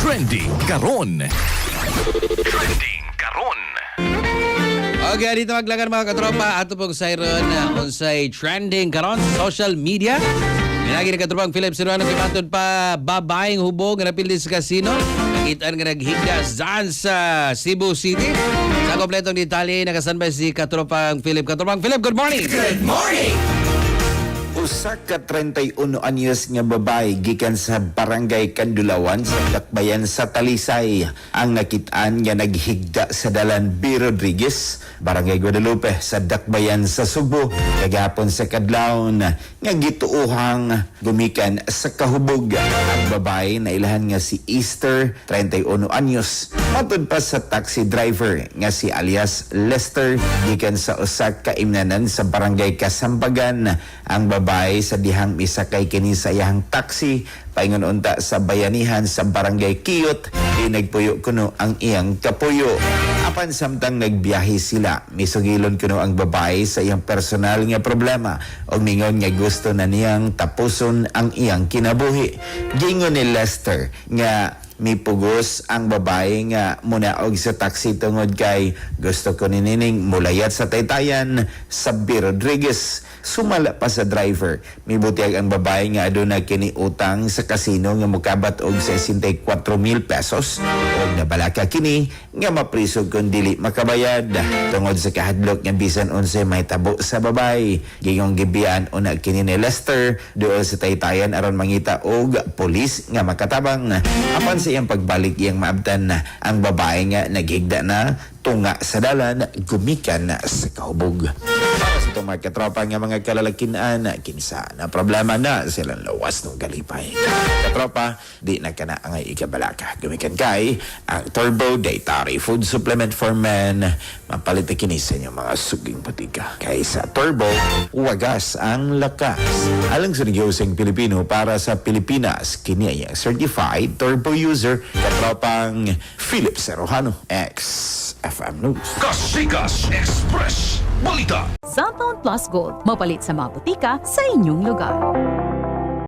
Trending karon. Trending karon. Okay, dito maglagan mga katropa. Ato pong sayron unsay trending karon sa social media. Minagi na katropang Philip Siruano kimatod pa babaeng hubog na napili sa casino. Nakitaan nga naghigda dyan sa Cebu City. Sa kompletong detalye, nakasanbay si katropang Philip. Katropang Philip, good morning! Good morning. Usa ka 31 anyos nga babae gikan sa barangay Kandulawan sa Dakbayan sa Talisay ang nakitaan nga naghigda sa dalan B. Rodriguez, Barangay Guadalupe sa Dakbayan sa Subo kagahapon sa kadlawon nga gituuhang gumikan sa kahubog. Ang babae na ilahan nga si Easter, 31 anyos. Matod pa sa taxi driver nga si alias Lester gikan sa usa ka imnanan sa Barangay Kasambagan. Ang babae sa dihang misakay kini sa iyang taxi paingon unta sa bayanihan sa Barangay Kiyot di nagpuyo kuno ang iyang kapuyo. Apan samtang nagbiyahe sila, misugilon kuno ang babae sa iyang personal nga problema o mingon nga gusto na niyang tapuson ang iyang kinabuhi. Gingon ni Lester nga mipugos ang babae nga munaog sa taxi tungod kay gusto ko ni nining mulayat sa taytayan sa B. Rodriguez. Sumala pa sa driver. Mibutiag ang babae nga aduna kini utang sa kasino nga mukabat og 64,000 pesos og nabalaka kini nga mapriso kung dili makabayad. Tungod sa kahadlok nga bisan unsa may tabo sa babae. Gingong gibian una kini ni Lester duol sa taytayan aron mangita og pulis nga makatabang. Apan sa iyang pagbalik iyang maabtan ang babae nga naghigda na tunga sa dalan gumikan sa kahubog. Para sa itong mga katropa nga mga kalalakinan kinsa na problema na silang lawas ng galipay. Katropa, di na ka na angay ikabalaka. Gumikan kay ang Turbo Dietary Food Supplement for Men. Mapalit na kini sa inyong mga suging patika. Kay sa Turbo, wagas ang lakas. Alang sa Negosyong Pilipino para sa Pilipinas, kini ay ang certified turbo user katropang Philip Serrano, ex-FM News. Kasikas Express Balita. Cellphone Plus Gold. Mapalit sa mga butika sa inyong lugar.